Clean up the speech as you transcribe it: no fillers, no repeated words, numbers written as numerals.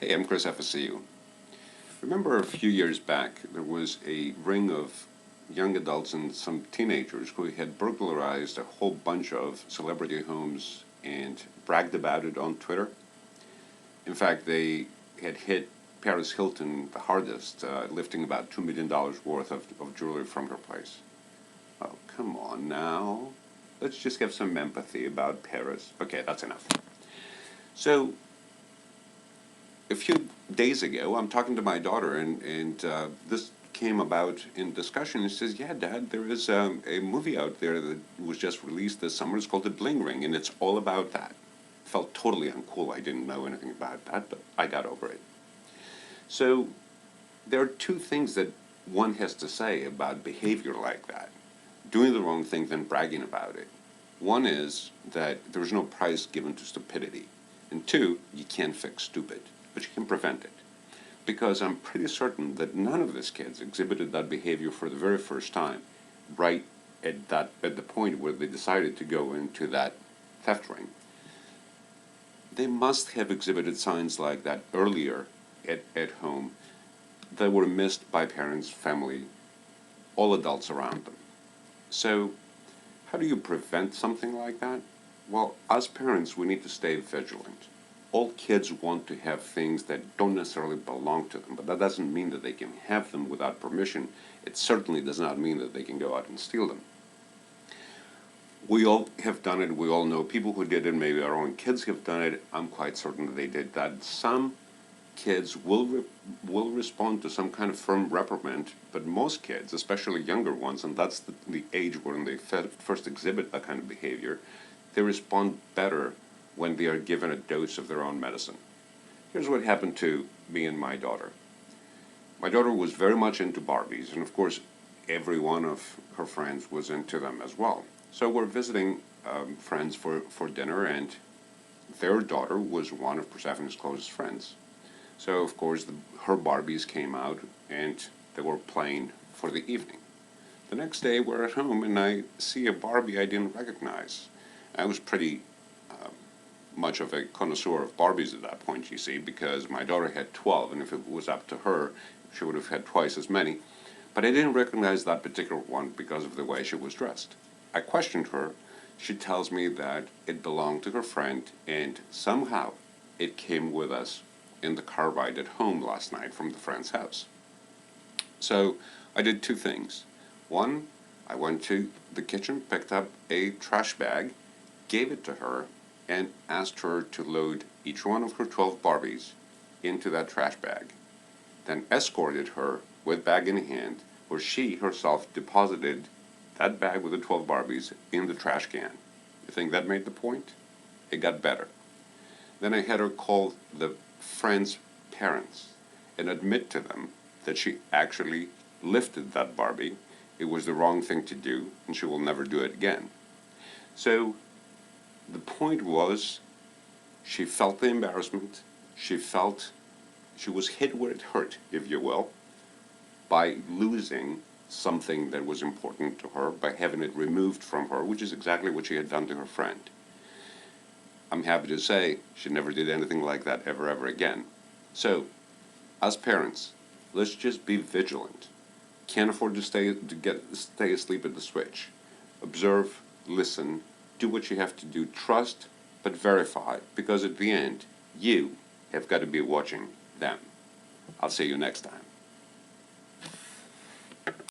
Hey, I'm Chris Efessiou. Remember a few years back, there was a ring of young adults and some teenagers who had burglarized a whole bunch of celebrity homes and bragged about it on Twitter. In fact, they had hit Paris Hilton the hardest, lifting about $2 million worth of jewelry from her place. Oh, come on now. Let's just have some empathy about Paris. Okay, that's enough. So, a few days ago, I'm talking to my daughter, and this came about in discussion. She says, "Yeah, Dad, there is a movie out there that was just released this summer. It's called The Bling Ring, and it's all about that." Felt totally uncool. I didn't know anything about that, but I got over it. So there are two things that one has to say about behavior like that: doing the wrong thing, then bragging about it. One is that there's no price given to stupidity, and two, you can't fix stupid, but you can prevent it. Because I'm pretty certain that none of these kids exhibited that behavior for the very first time, right at the point where they decided to go into that theft ring. They must have exhibited signs like that earlier at home that were missed by parents, family, all adults around them. So, how do you prevent something like that? Well, as parents, we need to stay vigilant. All kids want to have things that don't necessarily belong to them, but that doesn't mean that they can have them without permission. It certainly does not mean that they can go out and steal them. We all have done it. We all know people who did it. Maybe our own kids have done it. I'm quite certain that they did that. Some kids will respond to some kind of firm reprimand, but most kids, especially younger ones, and that's the age when they first exhibit that kind of behavior, they respond better when they are given a dose of their own medicine. Here's what happened to me and my daughter. My daughter was very much into Barbies, and of course, every one of her friends was into them as well. So we're visiting friends for dinner, and their daughter was one of Persephone's closest friends. So, of course, her Barbies came out, and they were playing for the evening. The next day, we're at home, and I see a Barbie I didn't recognize. I was pretty much of a connoisseur of Barbies at that point, you see, because my daughter had 12, and if it was up to her, she would have had twice as many. But I didn't recognize that particular one because of the way she was dressed. I questioned her. She tells me that it belonged to her friend, and somehow it came with us in the car ride at home last night from the friend's house. So I did two things. One, I went to the kitchen, picked up a trash bag, gave it to her, and asked her to load each one of her 12 Barbies into that trash bag. Then escorted her with bag in hand, where she herself deposited that bag with the 12 Barbies in the trash can. You think that made the point? It got better. Then I had her call the friend's parents and admit to them that she actually lifted that Barbie. It was the wrong thing to do, and she will never do it again. So the point was, she felt the embarrassment. She was hit where it hurt, if you will, by losing something that was important to her, by having it removed from her, which is exactly what she had done to her friend. I'm happy to say she never did anything like that ever again. So, as parents, let's just be vigilant. Can't afford to stay asleep at the switch. Observe, listen, do what you have to do, trust, but verify, because at the end, you have got to be watching them. I'll see you next time.